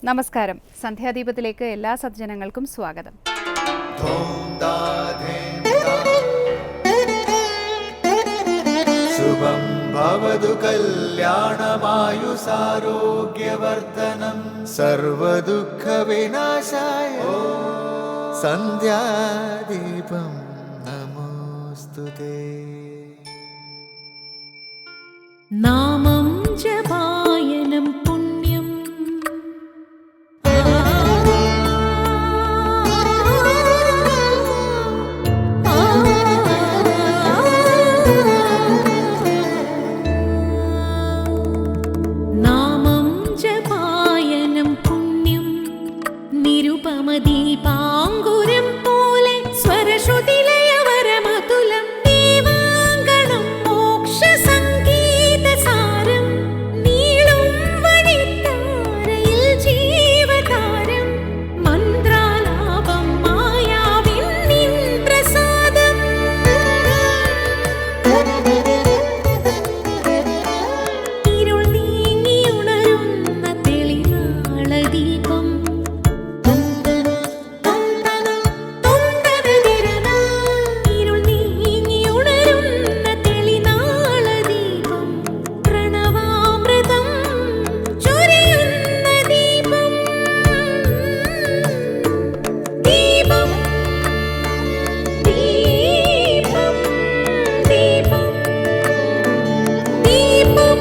നമസ്കാരം. സന്ധ്യാദീപത്തിലേക്ക് എല്ലാ സജ്ജനങ്ങൾക്കും സ്വാഗതം. ശുഭം ഭവതു കല്യാണമായുസാരോഗ്യവർദ്ധനം സർവദുഃഖ വിനാശായ സന്ധ്യാദീപം നമോസ്തുതേ. നാമം ജപായനം പുണ്യം നാമം ജപായനം പുണ്യം നിരുപമദീപാങ്കുരം പോലെ സ്വരശ്രുതിലയവരമതുലം ദീവാങ്കണം മോക്ഷസംഗീതസാരം നീളും വഴിത്താരയിൽ ജീവതാരം മന്ത്രാലാപം മായാവിൻ നിൻ പ്രസാദം ഇരുൾ നീങ്ങിയുണരുന്ന തെളിനാളദീപം ഇരുൾ നീങ്ങിയുണരുന്ന തെളിനാളദീപം പ്രണവാമൃതം ചൊരിയുന്ന ദീപം ദീപം ദീപം ദീപം ദീപം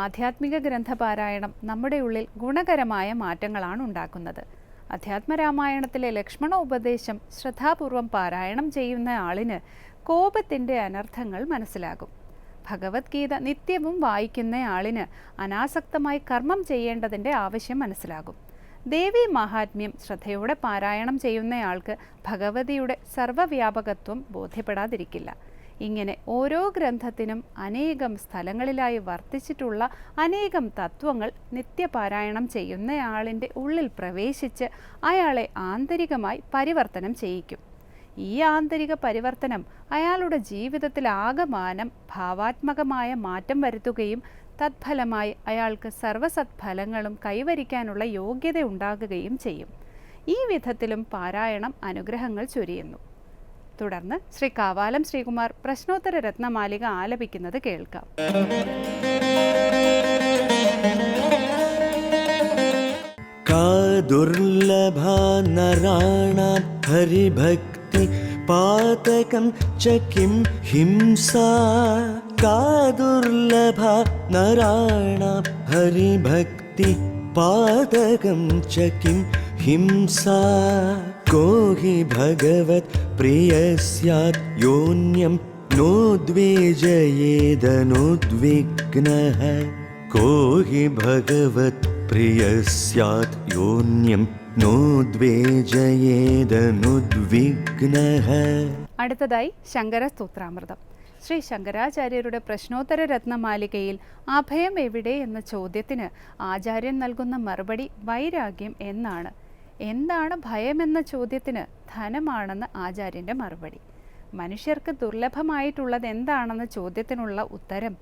ആധ്യാത്മിക ഗ്രന്ഥപാരായണം നമ്മുടെ ഉള്ളിൽ ഗുണകരമായ മാറ്റങ്ങളാണ് ഉണ്ടാക്കുന്നത്. അധ്യാത്മരാമായണത്തിലെ ലക്ഷ്മണ ഉപദേശം ശ്രദ്ധാപൂർവം പാരായണം ചെയ്യുന്ന ആളിന് കോപത്തിൻ്റെ അനർത്ഥങ്ങൾ മനസ്സിലാകും. ഭഗവത്ഗീത നിത്യവും വായിക്കുന്ന ആളിന് അനാസക്തമായി കർമ്മം ചെയ്യേണ്ടതിൻ്റെ ആവശ്യം മനസ്സിലാകും. ദേവി മഹാത്മ്യം ശ്രദ്ധയോടെ പാരായണം ചെയ്യുന്നയാൾക്ക് ഭഗവതിയുടെ സർവ്വവ്യാപകത്വം ബോധ്യപ്പെടാതിരിക്കില്ല. ഇങ്ങനെ ഓരോ ഗ്രന്ഥത്തിനും അനേകം സ്ഥലങ്ങളിലായി വർത്തിച്ചിട്ടുള്ള അനേകം തത്വങ്ങൾ നിത്യപാരായണം ചെയ്യുന്നയാളിൻ്റെ ഉള്ളിൽ പ്രവേശിച്ച് അയാളെ ആന്തരികമായി പരിവർത്തനം ചെയ്യിക്കും. ഈ ആന്തരിക പരിവർത്തനം അയാളുടെ ജീവിതത്തിൽ ആകമാനം ഭാവാത്മകമായ മാറ്റം വരുത്തുകയും തത്ഫലമായി അയാൾക്ക് സർവ്വസത്ഫലങ്ങളും കൈവരിക്കാനുള്ള യോഗ്യത ഉണ്ടാകുകയും ചെയ്യും. ഈ വിധത്തിലും പാരായണം അനുഗ്രഹങ്ങൾ ചൊരിയുന്നു. തുടർന്ന് ശ്രീ കാവാലം ശ്രീകുമാർ പ്രശ്നോത്തര രത്നമാലിക ആലപിക്കുന്നത് കേൾക്കാം. കാ ദുർലഭ നരാണാം ഹരിഭക്തി പാതകം ച കിം ഹിംസാ. കാ ദുർലഭ നരാണാം ഹരിഭക്തി പാതകം ച കിം ഹിംസാ. को हि भगवत् प्रिय स्यात् योन्यं नोद्वेजयेदनुद्विग्नः. को हि भगवत् प्रिय स्यात् योन्यं नोद्वेजयेदनुद्विग्नः. അടുത്തതായി ശങ്കര സ്തോത്രാമൃതം. ശ്രീ ശങ്കരാചാര്യരുടെ പ്രശ്നോത്തര രത്നമാലികയിൽ അഭയം എവിടെ എന്ന ചോദ്യത്തിന് ആചാര്യൻ നൽകുന്ന മറുപടി വൈരാഗ്യം എന്നാണ്. എന്താണ് ഭയമെന്ന ചോദ്യത്തിന് ധനമാണെന്ന് ആചാര്യൻ്റെ മറുപടി. മനുഷ്യർക്ക് ദുർലഭമായിട്ടുള്ളത് എന്താണെന്ന ചോദ്യത്തിനുള്ള ഉത്തരം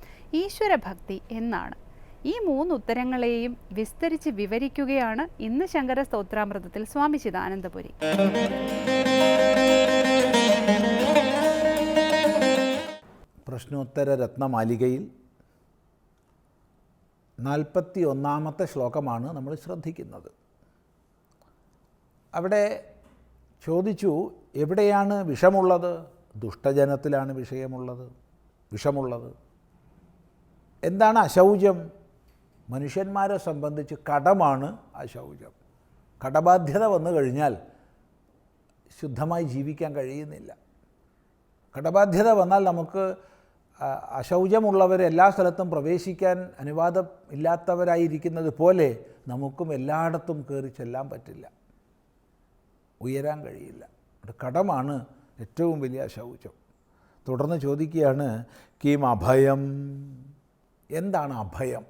ഈശ്വരഭക്തി എന്നാണ്. ഈ 3 ഉത്തരങ്ങളെയും വിസ്തരിച്ച് വിവരിക്കുകയാണ് ഇന്ന് ശങ്കര സ്തോത്രാമൃതത്തിൽ സ്വാമി ചിദാനന്ദപുരി. പ്രശ്നോത്തര രത്നമാലികയിൽ 41-ാമത്തെ ശ്ലോകമാണ് നമ്മൾ ശ്രദ്ധിക്കുന്നത്. അവിടെ ചോദിച്ചു, എവിടെയാണ് വിഷമുള്ളത്? ദുഷ്ടജനത്തിലാണ് വിഷമുള്ളത്. എന്താണ് അശൗചം? മനുഷ്യന്മാരെ സംബന്ധിച്ച് കടമാണ് അശൗചം. കടബാധ്യത വന്നു കഴിഞ്ഞാൽ ശുദ്ധമായി ജീവിക്കാൻ കഴിയുന്നില്ല. കടബാധ്യത വന്നാൽ നമുക്ക് അശൗചമുള്ളവർ എല്ലാ സ്ഥലത്തും പ്രവേശിക്കാൻ അനുവാദം ഇല്ലാത്തവരായിരിക്കുന്നത് പോലെ നമുക്കും എല്ലായിടത്തും കയറി ചെല്ലാൻ പറ്റില്ല, ഉയരാൻ കഴിയില്ല. കടമാണ് ഏറ്റവും വലിയ ശൗചം. തുടർന്ന് ചോദിക്കുകയാണ്, കിം അഭയം? എന്താണ് അഭയം?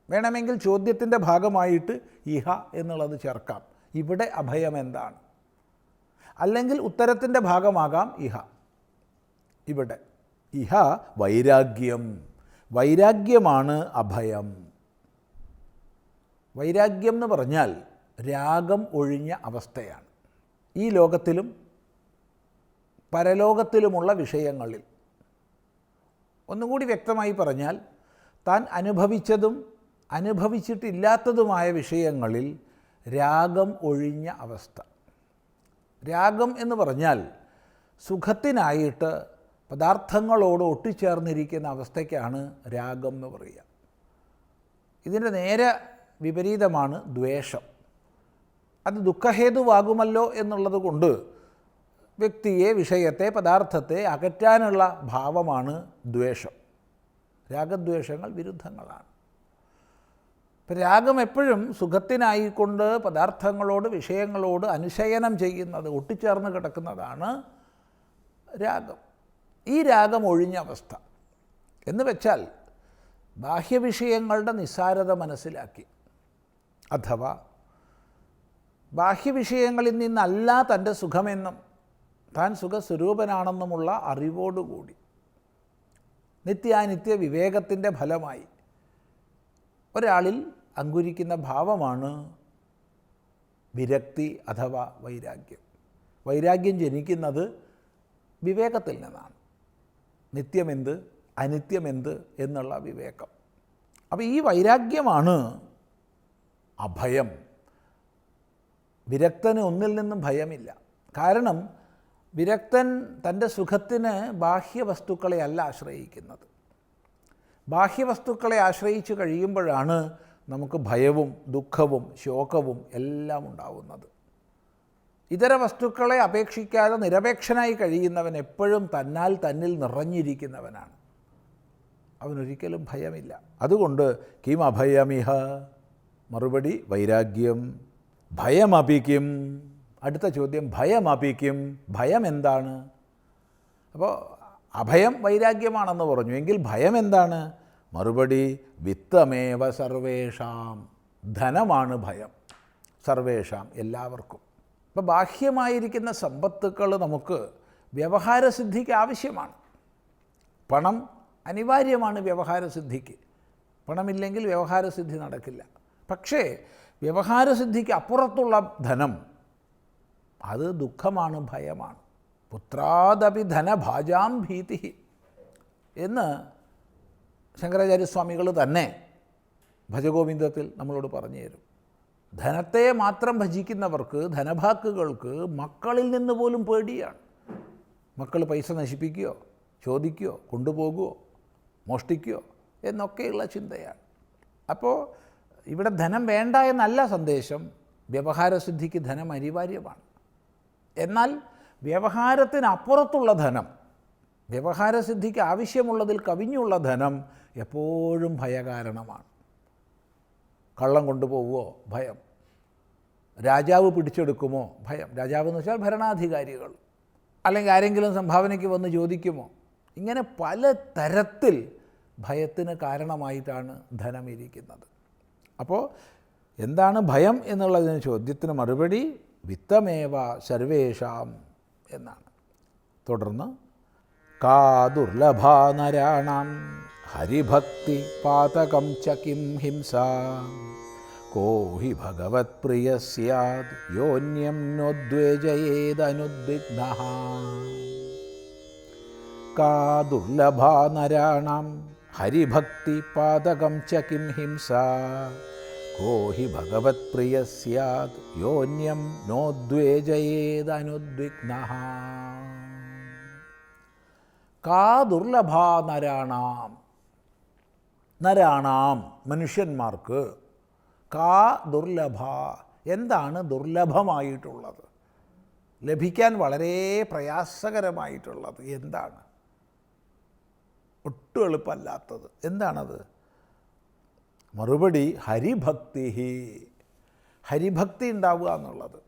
വേണമെങ്കിൽ ചോദ്യത്തിൻ്റെ ഭാഗമായിട്ട് ഇഹ എന്നുള്ളത് ചേർക്കാം. ഇവിടെ അഭയം എന്താണ്? അല്ലെങ്കിൽ ഉത്തരത്തിൻ്റെ ഭാഗമാകാം ഇഹ. ഇവിടെ ഇഹ വൈരാഗ്യം. വൈരാഗ്യമാണ് അഭയം. വൈരാഗ്യം എന്ന് പറഞ്ഞാൽ രാഗം ഒഴിഞ്ഞ അവസ്ഥയാണ്. ഈ ലോകത്തിലും പരലോകത്തിലുമുള്ള വിഷയങ്ങളിൽ, ഒന്നുകൂടി വ്യക്തമായി പറഞ്ഞാൽ, താൻ അനുഭവിച്ചതും അനുഭവിച്ചിട്ടില്ലാത്തതുമായ വിഷയങ്ങളിൽ രാഗം ഒഴിഞ്ഞ അവസ്ഥ. രാഗം എന്ന് പറഞ്ഞാൽ സുഖത്തിനായിട്ട് പദാർത്ഥങ്ങളോട് ഒട്ടിച്ചേർന്നിരിക്കുന്ന അവസ്ഥയ്ക്കാണ് രാഗം എന്ന് പറയുക. ഇതിൻ്റെ നേരെ വിപരീതമാണ് ദ്വേഷം. അത് ദുഃഖഹേതുവാകുമല്ലോ എന്നുള്ളത് കൊണ്ട് വ്യക്തിയെ, വിഷയത്തെ, പദാർത്ഥത്തെ അകറ്റാനുള്ള ഭാവമാണ് ദ്വേഷം. രാഗദ്വേഷങ്ങൾ വിരുദ്ധങ്ങളാണ്. ഇപ്പം രാഗം എപ്പോഴും സുഖത്തിനായിക്കൊണ്ട് പദാർത്ഥങ്ങളോട്, വിഷയങ്ങളോട് അനുശയനം ചെയ്യുന്നത്, ഒട്ടിച്ചേർന്ന് കിടക്കുന്നതാണ് രാഗം. ഈ രാഗം ഒഴിഞ്ഞ അവസ്ഥ എന്ന് വെച്ചാൽ ബാഹ്യവിഷയങ്ങളുടെ നിസ്സാരത മനസ്സിലാക്കി, അഥവാ ബാഹ്യവിഷയങ്ങളിൽ നിന്നല്ല തൻ്റെ സുഖമെന്നും താൻ സുഖസ്വരൂപനാണെന്നുമുള്ള അറിവോടുകൂടി നിത്യാനിത്യ വിവേകത്തിൻ്റെ ഫലമായി ഒരാളിൽ അങ്കുരിക്കുന്ന ഭാവമാണ് വിരക്തി അഥവാ വൈരാഗ്യം. വൈരാഗ്യം ജനിക്കുന്നത് വിവേകത്തിൽ നിന്നാണ്. നിത്യമെന്ത്, അനിത്യമെന്ത് എന്നുള്ള വിവേകം. അപ്പോൾ ഈ വൈരാഗ്യമാണ് അഭയം. വിരക്തന് ഒന്നിൽ നിന്നും ഭയമില്ല. കാരണം വിരക്തൻ തൻ്റെ സുഖത്തിന് ബാഹ്യവസ്തുക്കളെ അല്ല ആശ്രയിക്കുന്നത്. ബാഹ്യവസ്തുക്കളെ ആശ്രയിച്ച് കഴിയുമ്പോഴാണ് നമുക്ക് ഭയവും ദുഃഖവും ശോകവും എല്ലാം ഉണ്ടാവുന്നത്. ഇതര വസ്തുക്കളെ അപേക്ഷിക്കാതെ നിരപേക്ഷനായി കഴിയുന്നവൻ എപ്പോഴും തന്നിൽ നിറഞ്ഞിരിക്കുന്നവനാണ്. അവനൊരിക്കലും ഭയമില്ല. അതുകൊണ്ട് കിം അഭയമിഹ, മറുപടി വൈരാഗ്യം. ഭയമപിക്കും. അടുത്ത ചോദ്യം ഭയമപിക്കും. ഭയം എന്താണ്? അപ്പോൾ അഭയം വൈരാഗ്യമാണെന്ന് പറഞ്ഞു, എങ്കിൽ ഭയം എന്താണ്? മറുപടി വിത്തമേവ സർവേഷാം. ധനമാണ് ഭയം. സർവേഷാം, എല്ലാവർക്കും. അപ്പോൾ ബാഹ്യമായിരിക്കുന്ന സമ്പത്തുക്കൾ നമുക്ക് വ്യവഹാരസിദ്ധിക്ക് ആവശ്യമാണ്. പണം അനിവാര്യമാണ് വ്യവഹാരസിദ്ധിക്ക്. പണമില്ലെങ്കിൽ വ്യവഹാരസിദ്ധി നടക്കില്ല. പക്ഷേ വ്യവഹാരസിദ്ധിക്ക് അപ്പുറത്തുള്ള ധനം, അത് ദുഃഖമാണ്, ഭയമാണ്. പുത്രാദപി ധനഭാജാം ഭീതി എന്ന് ശങ്കരാചാര്യസ്വാമികൾ തന്നെ ഭജഗോവിന്ദത്തിൽ നമ്മളോട് പറഞ്ഞു തരും. ധനത്തെ മാത്രം ഭജിക്കുന്നവർക്ക്, ധനഭാക്കുകൾക്ക് മക്കളിൽ നിന്ന് പോലും പേടിയാണ്. മക്കൾ പൈസ നശിപ്പിക്കുകയോ, ചോദിക്കുകയോ, കൊണ്ടുപോകുകയോ, മോഷ്ടിക്കുകയോ എന്നൊക്കെയുള്ള ചിന്തയാണ്. അപ്പോൾ ഇവിടെ ധനം വേണ്ട എന്നല്ല സന്ദേശം. വ്യവഹാരസിദ്ധിക്ക് ധനം അനിവാര്യമാണ്. എന്നാൽ വ്യവഹാരത്തിനപ്പുറത്തുള്ള ധനം, വ്യവഹാരസിദ്ധിക്ക് ആവശ്യമുള്ളതിൽ കവിഞ്ഞുള്ള ധനം എപ്പോഴും ഭയകാരണമാണ്. കള്ളം കൊണ്ടുപോകുമോ? ഭയം. രാജാവ് പിടിച്ചെടുക്കുമോ? ഭയം. രാജാവ് എന്ന് വെച്ചാൽ ഭരണാധികാരികൾ. അല്ലെങ്കിൽ ആരെങ്കിലും സംഭാവനയ്ക്ക് വന്ന് ചോദിക്കുമോ? ഇങ്ങനെ പല തരത്തിൽ ഭയത്തിന് കാരണമായിട്ടാണ് ധനം ഇരിക്കുന്നത്. അപ്പോൾ എന്താണ് ഭയം എന്നുള്ളതിന് ചോദ്യത്തിന് മറുപടി വിത്തമേവ സർവേഷാം എന്നാണ്. തുടർന്ന് കാ ദുർലഭാ നരാണാം ഹരിഭക്തി പാതകം ച കിം ഹിംസ കോ ഹി ഭഗവത് പ്രിയ സ്യാദ് യോന്യം നോദ്വേജയേദനുദ്വിഗ്നഃ. കാ ദുർലഭാ നരാണാം ഹരിഭക്തി പാതകം ച കിം ഹിംസ കോ ഹി ഭഗവത് പ്രിയ സ്യാദ് യോന്യം നോദ്വേജയേദനുദ്വിഗ്നഃ. കാ ദുർലഭാ നരാണാം. നരാണാം, മനുഷ്യന്മാർക്ക്. കാ ദുർലഭ, എന്താണ് ദുർലഭമായിട്ടുള്ളത്? ലഭിക്കാൻ വളരെ പ്രയാസകരമായിട്ടുള്ളത് എന്താണ്? ഒട്ടും എളുപ്പമല്ലാത്തത് എന്താണത്? മറുപടി ഹരിഭക്തി. ഹരിഭക്തി ഉണ്ടാവുക എന്നുള്ളത്.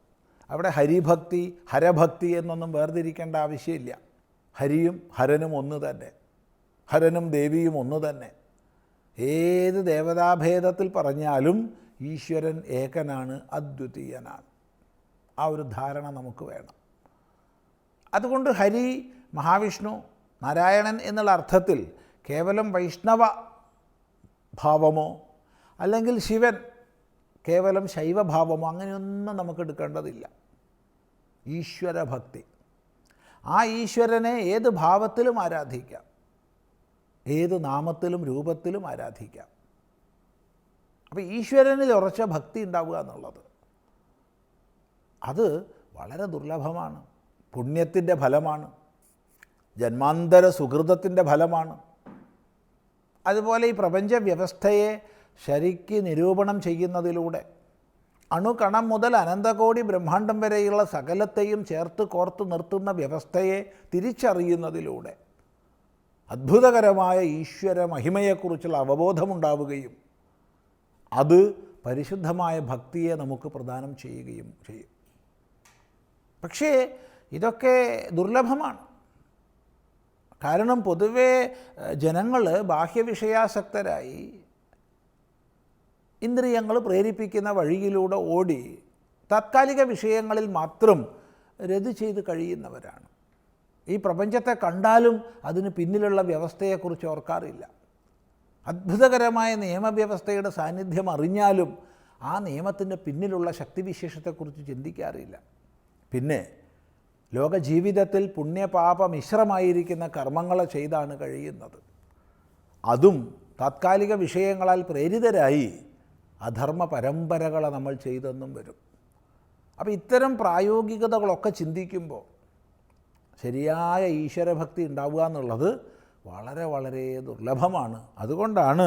അവിടെ ഹരിഭക്തി ഹരഭക്തി എന്നൊന്നും വേർതിരിക്കേണ്ട ആവശ്യമില്ല. ഹരിയും ഹരനും ഒന്ന് തന്നെ, ഹരനും ദേവിയും ഒന്ന് തന്നെ. ഏത് ദേവതാഭേദത്തിൽ പറഞ്ഞാലും ഈശ്വരൻ ഏകനാണ്, അദ്വിതീയനാണ്. ആ ഒരു ധാരണ നമുക്ക് വേണം. അതുകൊണ്ട് ഹരി, മഹാവിഷ്ണു, നാരായണൻ എന്നുള്ള അർത്ഥത്തിൽ കേവലം വൈഷ്ണവ ഭാവമോ അല്ലെങ്കിൽ ശിവൻ കേവലം ശൈവഭാവമോ അങ്ങനെയൊന്നും നമുക്ക് എടുക്കേണ്ടതില്ല. ഈശ്വരഭക്തി, ആ ഈശ്വരനെ ഏത് ഭാവത്തിലും ആരാധിക്കാം, ഏത് നാമത്തിലും രൂപത്തിലും ആരാധിക്കാം. അപ്പോൾ ഈശ്വരനിൽ ഉറച്ച ഭക്തി ഉണ്ടാവുക എന്നുള്ളത് അത് വളരെ ദുർലഭമാണ്. പുണ്യത്തിൻ്റെ ഫലമാണ്, ജന്മാന്തര സുഹൃതത്തിൻ്റെ ഫലമാണ്. അതുപോലെ ഈ പ്രപഞ്ച വ്യവസ്ഥയെ ശരിക്ക് നിരൂപണം ചെയ്യുന്നതിലൂടെ അണുകണം മുതൽ അനന്തകോടി ബ്രഹ്മാണ്ടം വരെയുള്ള സകലത്തെയും ചേർത്ത് കോർത്ത് നിർത്തുന്ന വ്യവസ്ഥയെ തിരിച്ചറിയുന്നതിലൂടെ അത്ഭുതകരമായ ഈശ്വര മഹിമയെക്കുറിച്ചുള്ള അവബോധമുണ്ടാവുകയും അത് പരിശുദ്ധമായ ഭക്തിയെ നമുക്ക് പ്രദാനം ചെയ്യുകയും ചെയ്യും. പക്ഷേ ഇതൊക്കെ ദുർലഭമാണ്. കാരണം പൊതുവേ ജനങ്ങൾ ബാഹ്യവിഷയാസക്തരായി ഇന്ദ്രിയങ്ങൾ പ്രേരിപ്പിക്കുന്ന വഴിയിലൂടെ ഓടി താത്കാലിക വിഷയങ്ങളിൽ മാത്രം രതി ചെയ്ത് കഴിയുന്നവരാണ്. ഈ പ്രപഞ്ചത്തെ കണ്ടാലും അതിന് പിന്നിലുള്ള വ്യവസ്ഥയെക്കുറിച്ച് ഓർക്കാറില്ല. അത്ഭുതകരമായ നിയമവ്യവസ്ഥയുടെ സാന്നിധ്യം അറിഞ്ഞാലും ആ നിയമത്തിൻ്റെ പിന്നിലുള്ള ശക്തിവിശേഷത്തെക്കുറിച്ച് ചിന്തിക്കാറില്ല. പിന്നെ ലോകജീവിതത്തിൽ പുണ്യപാപ മിശ്രമായിരിക്കുന്ന കർമ്മങ്ങളെ ചെയ്താണ് കഴിയുന്നത്. അതും താത്കാലിക വിഷയങ്ങളാൽ പ്രേരിതരായി അധർമ്മ പരമ്പരകളെ നമ്മൾ ചെയ്തെന്നും വരും. അപ്പോൾ ഇത്തരം പ്രായോഗികതകളൊക്കെ ചിന്തിക്കുമ്പോൾ ശരിയായ ഈശ്വരഭക്തി ഉണ്ടാവുക എന്നുള്ളത് വളരെ വളരെ ദുർലഭമാണ്. അതുകൊണ്ടാണ്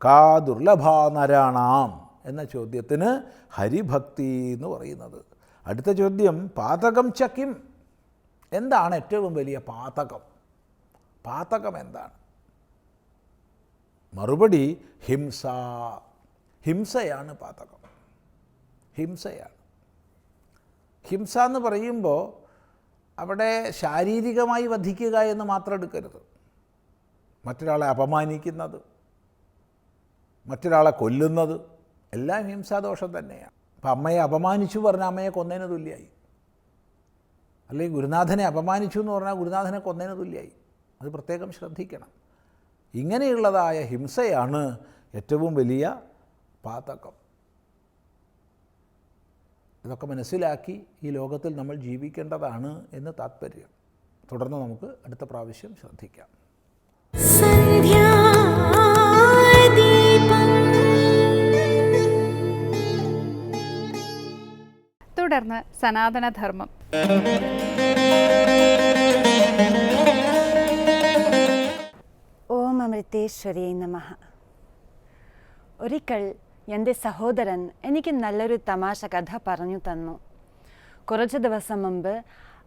കാ ദുർലഭാ നരാണാം എന്ന ചോദ്യത്തിന് ഹരിഭക്തി എന്ന് പറയുന്നത്. അടുത്ത ചോദ്യം, പാതകം ചക്കിം, എന്താണ് ഏറ്റവും വലിയ പാതകം? പാതകം എന്താണ്? മറുപടി ഹിംസ. ഹിംസയാണ് പാതകം. ഹിംസയാണ്. ഹിംസ എന്ന് പറയുമ്പോൾ അവിടെ ശാരീരികമായി വധിക്കുക എന്ന് മാത്രം എടുക്കരുത്. മറ്റൊരാളെ അപമാനിക്കുന്നത്, മറ്റൊരാളെ കൊല്ലുന്നത് എല്ലാം ഹിംസാദോഷം തന്നെയാണ്. അപ്പം അമ്മയെ അപമാനിച്ചു പറഞ്ഞാൽ അമ്മയെ കൊന്നതിന് തുല്യമായി, അല്ലെങ്കിൽ ഗുരുനാഥനെ അപമാനിച്ചു എന്ന് പറഞ്ഞാൽ ഗുരുനാഥനെ കൊന്നതിന് തുല്യമായി. അത് പ്രത്യേകം ശ്രദ്ധിക്കണം. ഇങ്ങനെയുള്ളതായ ഹിംസയാണ് ഏറ്റവും വലിയ പാതകം. ഇതൊക്കെ മനസ്സിലാക്കി ഈ ലോകത്തിൽ നമ്മൾ ജീവിക്കേണ്ടതാണ് എന്ന് താത്പര്യം. തുടർന്ന് നമുക്ക് അടുത്ത പ്രാവശ്യം ശ്രദ്ധിക്കാം. തുടർന്ന് സനാതനധർമ്മം. ഓം അമൃതേശ്വരിയേ നമഃ. ഒരിക്കൽ എൻ്റെ സഹോദരൻ എനിക്ക് നല്ലൊരു തമാശ കഥ പറഞ്ഞു തന്നു. കുറച്ച് ദിവസം മുമ്പ്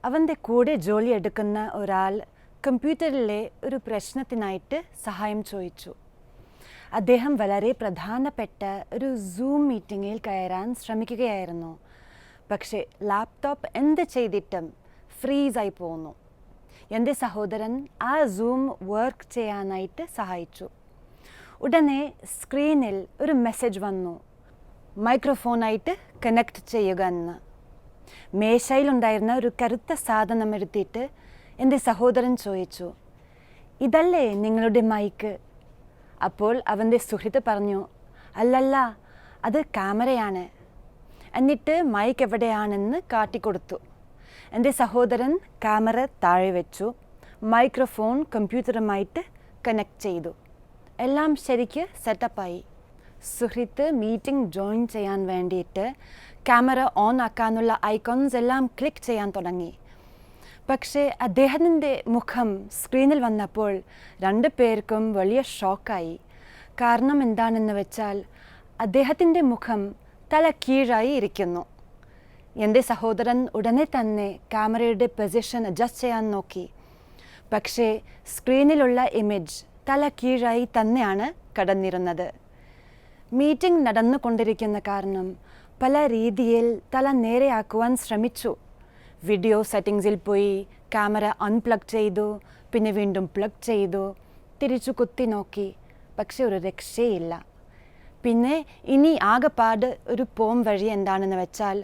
അവൻ്റെ കൂടെ ജോലി എടുക്കുന്ന ഒരാൾ കമ്പ്യൂട്ടറിലെ ഒരു പ്രശ്നത്തിനായിട്ട് സഹായം ചോദിച്ചു. അദ്ദേഹം വളരെ പ്രധാനപ്പെട്ട ഒരു സൂം മീറ്റിങ്ങിൽ കയറാൻ ശ്രമിക്കുകയായിരുന്നു. പക്ഷേ ലാപ്ടോപ്പ് എന്ത് ചെയ്തിട്ടും ഫ്രീസായി പോകുന്നു. എൻ്റെ സഹോദരൻ ആ സൂം വർക്ക് ചെയ്യാനായിട്ട് സഹായിച്ചു. ഉടനെ സ്ക്രീനിൽ ഒരു മെസ്സേജ് വന്നു, മൈക്രോഫോണായിട്ട് കണക്ട് ചെയ്യുക എന്ന്. മേശയിലുണ്ടായിരുന്ന ഒരു കറുത്ത സാധനം എടുത്തിട്ട് എൻ്റെ സഹോദരൻ ചോദിച്ചു, ഇതല്ലേ നിങ്ങളുടെ മൈക്ക്? അപ്പോൾ അവൻ്റെ സുഹൃത്ത് പറഞ്ഞു, അല്ലല്ല, അത് ക്യാമറയാണ്. എന്നിട്ട് മൈക്ക് എവിടെയാണെന്ന് കാട്ടിക്കൊടുത്തു. എൻ്റെ സഹോദരൻ ക്യാമറ താഴെ വെച്ചു, മൈക്രോഫോൺ കമ്പ്യൂട്ടറുമായിട്ട് കണക്ട് ചെയ്തു. എല്ലാം ശരിക്ക് സെറ്റപ്പായി. സുഹൃത്ത് മീറ്റിംഗ് ജോയിൻ ചെയ്യാൻ വേണ്ടിയിട്ട് ക്യാമറ ഓൺ ആക്കാനുള്ള ഐക്കോൺസ് എല്ലാം ക്ലിക്ക് ചെയ്യാൻ തുടങ്ങി. പക്ഷേ അദ്ദേഹത്തിൻ്റെ മുഖം സ്ക്രീനിൽ വന്നപ്പോൾ രണ്ടു പേർക്കും വലിയ ഷോക്കായി. കാരണം എന്താണെന്ന് വെച്ചാൽ അദ്ദേഹത്തിൻ്റെ മുഖം തല കീഴായി ഇരിക്കുന്നു. എൻ്റെ സഹോദരൻ ഉടനെ തന്നെ ക്യാമറയുടെ പൊസിഷൻ അഡ്ജസ്റ്റ് ചെയ്യാൻ നോക്കി. പക്ഷേ സ്ക്രീനിലുള്ള ഇമേജ് തല കീഴായി തന്നെയാണ് കടന്നിരുന്നത്. മീറ്റിംഗ് നടന്നുകൊണ്ടിരിക്കുന്ന കാരണം പല രീതിയിൽ തല നേരെയാക്കുവാൻ ശ്രമിച്ചു. വീഡിയോ സെറ്റിങ്സിൽ പോയി ക്യാമറ അൺപ്ലഗ് ചെയ്തു, പിന്നെ വീണ്ടും പ്ലഗ് ചെയ്തു, തിരിച്ചു കുത്തി നോക്കി. പക്ഷെ ഒരു രക്ഷയില്ല. പിന്നെ ഇനി ആകെപ്പാട് ഒരു പോം വഴി എന്താണെന്ന് വെച്ചാൽ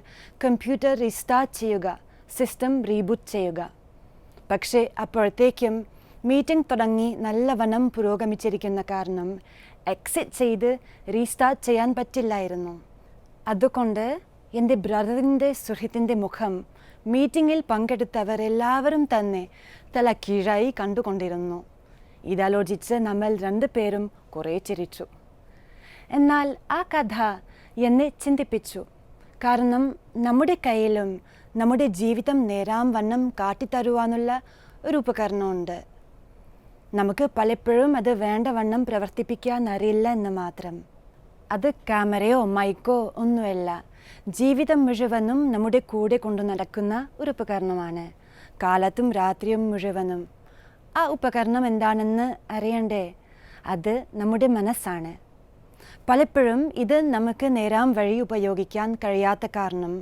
കമ്പ്യൂട്ടർ റീസ്റ്റാർട്ട് ചെയ്യുക, സിസ്റ്റം റീബൂട്ട് ചെയ്യുക. പക്ഷേ അപ്പോഴത്തേക്കും മീറ്റിംഗ് തുടങ്ങി നല്ലവണ്ണം പുരോഗമിച്ചിരിക്കുന്ന കാരണം എക്സിറ്റ് ചെയ്ത് റീസ്റ്റാർട്ട് ചെയ്യാൻ പറ്റില്ലായിരുന്നു. അതുകൊണ്ട് എൻ്റെ ബ്രദറിൻ്റെ സുഹൃത്തിൻ്റെ മുഖം മീറ്റിങ്ങിൽ പങ്കെടുത്തവർ എല്ലാവരും തന്നെ തല കീഴായി കണ്ടുകൊണ്ടിരുന്നു. ഇതാലോചിച്ച് നമ്മൾ 2 പേരും കുറേ ചിരിച്ചു. എന്നാൽ ആ കഥ എന്നെ ചിന്തിപ്പിച്ചു. കാരണം നമ്മുടെ കയ്യിലും നമ്മുടെ ജീവിതം നേരാം വണ്ണം കാട്ടിത്തരുവാനുള്ള ഒരു ഉപകരണമുണ്ട്. നമുക്ക് പലപ്പോഴും അത് വേണ്ടവണ്ണം പ്രവർത്തിപ്പിക്കാൻ അറിയില്ല എന്ന് മാത്രം. അത് ക്യാമറയോ മൈക്കോ ഒന്നുമല്ല, ജീവിതം മുഴുവനും നമ്മുടെ കൂടെ കൊണ്ടു നടക്കുന്ന ഒരു ഉപകരണമാണ്, കാലത്തും രാത്രിയും മുഴുവനും. ആ ഉപകരണം എന്താണെന്ന് അറിയണ്ടേ? അത് നമ്മുടെ മനസ്സാണ്. പലപ്പോഴും ഇത് നമുക്ക് നേരാം വഴി ഉപയോഗിക്കാൻ കഴിയാത്ത കാരണം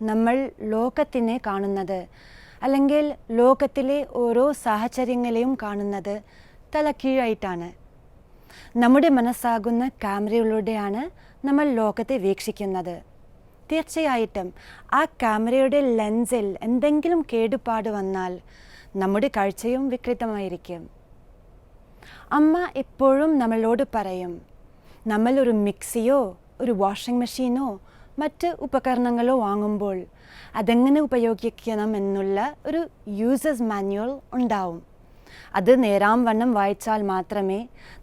നമ്മൾ ലോകത്തിനെ കാണുന്നത്, അല്ലെങ്കിൽ ലോകത്തിലെ ഓരോ സാഹചര്യങ്ങളെയും കാണുന്നത് തലക്കീഴായിട്ടാണ്. നമ്മുടെ മനസ്സാകുന്ന ക്യാമറയിലൂടെയാണ് നമ്മൾ ലോകത്തെ വീക്ഷിക്കുന്നത്. തീർച്ചയായിട്ടും ആ ക്യാമറയുടെ ലെൻസിൽ എന്തെങ്കിലും കേടുപാട് വന്നാൽ നമ്മുടെ കാഴ്ചയും വികൃതമായിരിക്കും. അമ്മ എപ്പോഴും നമ്മളോട് പറയും, നമ്മൾ ഒരു മിക്സിയോ ഒരു വാഷിംഗ് മെഷീനോ മറ്റ് ഉപകരണങ്ങളോ വാങ്ങുമ്പോൾ അതെങ്ങനെ ഉപയോഗിക്കണം എന്നുള്ള ഒരു യൂസേഴ്സ് മാനുവൽ ഉണ്ടാവും. അത് നേരാം വണ്ണം വായിച്ചാൽ മാത്രമേ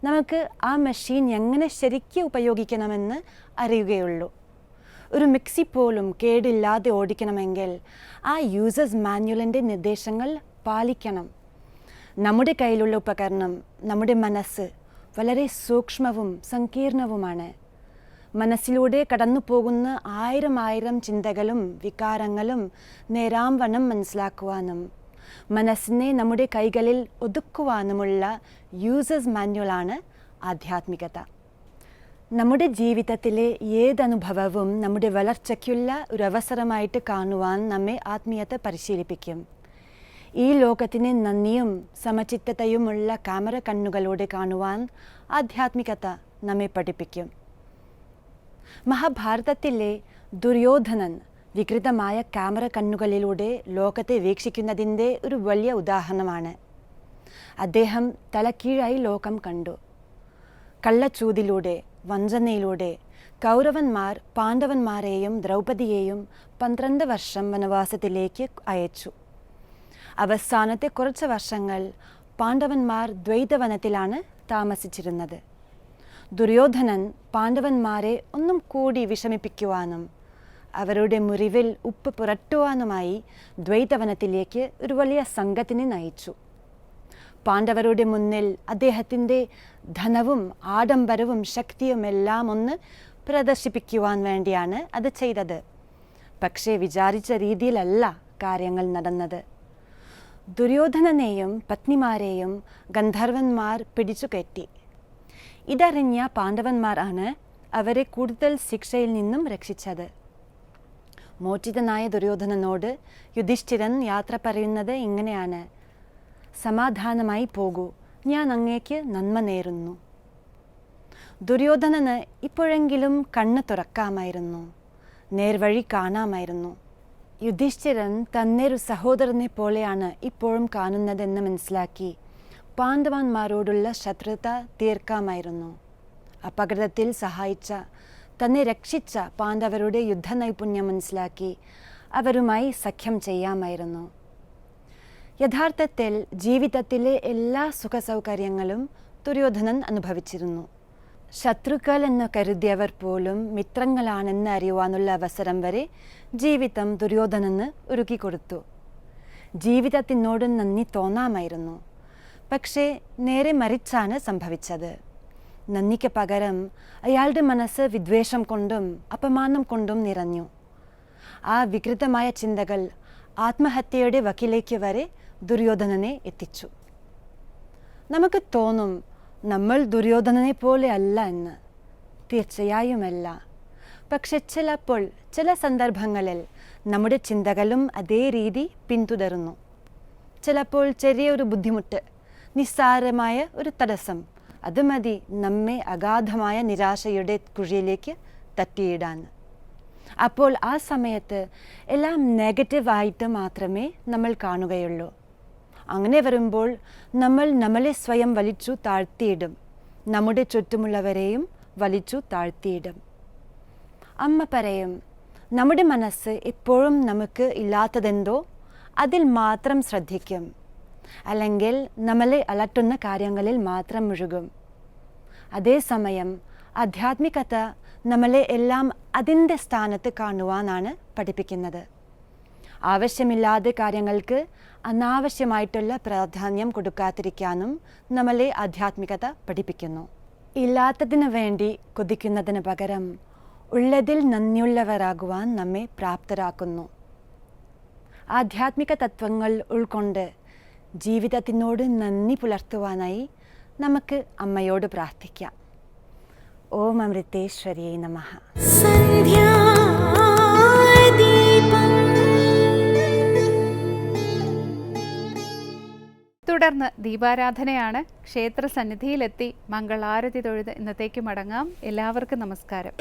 നമുക്ക് ആ മെഷീൻ എങ്ങനെ ശരിക്കും ഉപയോഗിക്കണമെന്ന് അറിയുകയുള്ളൂ. ഒരു മിക്സി പോലും കേടില്ലാതെ ഓടിക്കണമെങ്കിൽ ആ യൂസേഴ്സ് മാനുവലിൻ്റെ നിർദ്ദേശങ്ങൾ പാലിക്കണം. നമ്മുടെ കയ്യിലുള്ള ഉപകരണം, നമ്മുടെ മനസ്സ്, വളരെ സൂക്ഷ്മവും സങ്കീർണവുമാണ്. മനസ്സിലൂടെ കടന്നു പോകുന്ന 1000 ചിന്തകളും വികാരങ്ങളും നേരാം വണ്ണം മനസ്സിലാക്കുവാനും മനസ്സിനെ നമ്മുടെ കൈകളിൽ ഒതുക്കുവാനുമുള്ള യൂസേഴ്സ് മാനുവലാണ് ആധ്യാത്മികത. നമ്മുടെ ജീവിതത്തിലെ ഏതനുഭവവും നമ്മുടെ വളർച്ചയ്ക്കുള്ള ഒരു അവസരമായിട്ട് കാണുവാൻ നമ്മെ ആത്മീയത പരിശീലിപ്പിക്കും. ഈ ലോകത്തിനെ നന്ദിയും സമചിത്തതയുമുള്ള ക്യാമറ കണ്ണുകളോടെ കാണുവാൻ ആധ്യാത്മികത നമ്മെ പഠിപ്പിക്കും. മഹാഭാരതത്തിലെ ദുര്യോധനൻ വികൃതമായ ക്യാമറ കണ്ണുകളിലൂടെ ലോകത്തെ വീക്ഷിക്കുന്നതിൻ്റെ ഒരു വലിയ ഉദാഹരണമാണ്. അദ്ദേഹം തലക്കീഴായി ലോകം കണ്ടു. കള്ളച്ചൂതിലൂടെ, വഞ്ചനയിലൂടെ കൗരവന്മാർ പാണ്ഡവന്മാരെയും ദ്രൗപദിയെയും 12 വർഷം വനവാസത്തിലേക്ക് അയച്ചു. അവസാനത്തെ കുറച്ച് വർഷങ്ങൾ പാണ്ഡവന്മാർ ദ്വൈതവനത്തിലാണ് താമസിച്ചിരുന്നത്. ദുര്യോധനൻ പാണ്ഡവന്മാരെ ഒന്നും കൂടി വിഷമിപ്പിക്കുവാനും അവരുടെ മുറിവിൽ ഉപ്പ് പുരട്ടുവാനുമായി ദ്വൈതവനത്തിലേക്ക് ഒരു വലിയ സംഘത്തിനെ നയിച്ചു. പാണ്ഡവരുടെ മുന്നിൽ അദ്ദേഹത്തിൻ്റെ ധനവും ആഡംബരവും ശക്തിയുമെല്ലാം ഒന്ന് പ്രദർശിപ്പിക്കുവാൻ വേണ്ടിയാണ് അത് ചെയ്തത്. പക്ഷേ വിചാരിച്ച രീതിയിലല്ല കാര്യങ്ങൾ നടന്നത്. ദുര്യോധനനെയും പത്നിമാരെയും ഗന്ധർവന്മാർ പിടിച്ചു കയറ്റി. ഇതറിഞ്ഞ പാണ്ഡവന്മാരാണ് അവരെ കൂടുതൽ ശിക്ഷയിൽ നിന്നും രക്ഷിച്ചത്. മോചിതനായ ദുര്യോധനനോട് യുധിഷ്ഠിരൻ യാത്ര പറയുന്നത് ഇങ്ങനെയാണ്: സമാധാനമായി പോകൂ, ഞാൻ അങ്ങേക്ക് നന്മ നേരുന്നു. ദുര്യോധനന് ഇപ്പോഴെങ്കിലും കണ്ണ് തുറക്കാമായിരുന്നു, നേർവഴി കാണാമായിരുന്നു. യുധിഷ്ഠിരൻ തന്നെ ഒരു സഹോദരനെ പോലെയാണ് ഇപ്പോഴും കാണുന്നതെന്ന് മനസ്സിലാക്കി പാണ്ഡവന്മാരോടുള്ള ശത്രുത തീർക്കാമായിരുന്നു. അപകടത്തിൽ സഹായിച്ച, തന്നെ രക്ഷിച്ച പാണ്ഡവരുടെ യുദ്ധനൈപുണ്യം മനസ്സിലാക്കി അവരുമായി സഖ്യം ചെയ്യാമായിരുന്നു. യഥാർത്ഥത്തിൽ ജീവിതത്തിലെ എല്ലാ സുഖസൗകര്യങ്ങളും ദുര്യോധനൻ അനുഭവിച്ചിരുന്നു. ശത്രുക്കൾ എന്ന് കരുതിയവർ പോലും മിത്രങ്ങളാണെന്ന് അറിയുവാനുള്ള അവസരം വരെ ജീവിതം ദുര്യോധനന് ഒരുക്കിക്കൊടുത്തു. ജീവിതത്തിനോട് നന്ദി തോന്നാമായിരുന്നു. പക്ഷേ നേരെ മറിച്ചാണ് സംഭവിച്ചത്. നന്ദിക്ക് പകരം അയാളുടെ മനസ്സ് വിദ്വേഷം കൊണ്ടും അപമാനം കൊണ്ടും നിറഞ്ഞു. ആ വികൃതമായ ചിന്തകൾ ആത്മഹത്യയുടെ വക്കിലേക്ക് വരെ ദുര്യോധനനെ എത്തിച്ചു. നമുക്ക് തോന്നും നമ്മൾ ദുര്യോധനനെ പോലെ അല്ല എന്ന്. തീർച്ചയായുമല്ല. പക്ഷെ ചിലപ്പോൾ ചില സന്ദർഭങ്ങളിൽ നമ്മുടെ ചിന്തകളും അതേ രീതി പിന്തുടരുന്നു. ചിലപ്പോൾ ചെറിയൊരു ബുദ്ധിമുട്ട്, നിസ്സാരമായ ഒരു തടസ്സം, അത് മതി നമ്മെ അഗാധമായ നിരാശയുടെ കുഴിയിലേക്ക് തട്ടിയിടാൻ. അപ്പോൾ ആ സമയത്ത് എല്ലാം നെഗറ്റീവായിട്ട് മാത്രമേ നമ്മൾ കാണുകയുള്ളൂ. അങ്ങനെ വരുമ്പോൾ നമ്മൾ നമ്മളെ സ്വയം വലിച്ചു താഴ്ത്തിയിടും, നമ്മുടെ ചുറ്റുമുള്ളവരെയും വലിച്ചു താഴ്ത്തിയിടും. അമ്മ പറയും, നമ്മുടെ മനസ്സ് എപ്പോഴും നമുക്ക് ഇല്ലാത്തതെന്തോ അതിൽ മാത്രം ശ്രദ്ധിക്കും, അല്ലെങ്കിൽ നമ്മളെ അലട്ടുന്ന കാര്യങ്ങളിൽ മാത്രം മുഴുകും. അതേസമയം ആധ്യാത്മികത നമ്മളെ എല്ലാം അതിൻ്റെ സ്ഥാനത്ത് കാണുവാനാണ് പഠിപ്പിക്കുന്നത്. ആവശ്യമില്ലാത്ത കാര്യങ്ങൾക്ക് അനാവശ്യമായിട്ടുള്ള പ്രാധാന്യം കൊടുക്കാതിരിക്കാനും നമ്മളെ ആധ്യാത്മികത പഠിപ്പിക്കുന്നു. ഇല്ലാത്തതിനു വേണ്ടി കൊതിക്കുന്നതിന് പകരം ഉള്ളതിൽ നന്ദിയുള്ളവരാകുവാൻ നമ്മെ പ്രാപ്തരാക്കുന്നു. ആധ്യാത്മിക തത്വങ്ങൾ ഉൾക്കൊണ്ട് ജീവിതത്തിനോട് നന്ദി പുലർത്തുവാനായി നമുക്ക് അമ്മയോട് പ്രാർത്ഥിക്കാം. ഓം അമൃതേശ്വരിയേ നമഃ. തുടർന്ന് ദീപാരാധനയാണ്. ക്ഷേത്ര സന്നിധിയിലെത്തി മംഗളാരതി തൊഴുത് ഇന്നത്തേക്ക് മടങ്ങാം. എല്ലാവർക്കും നമസ്കാരം.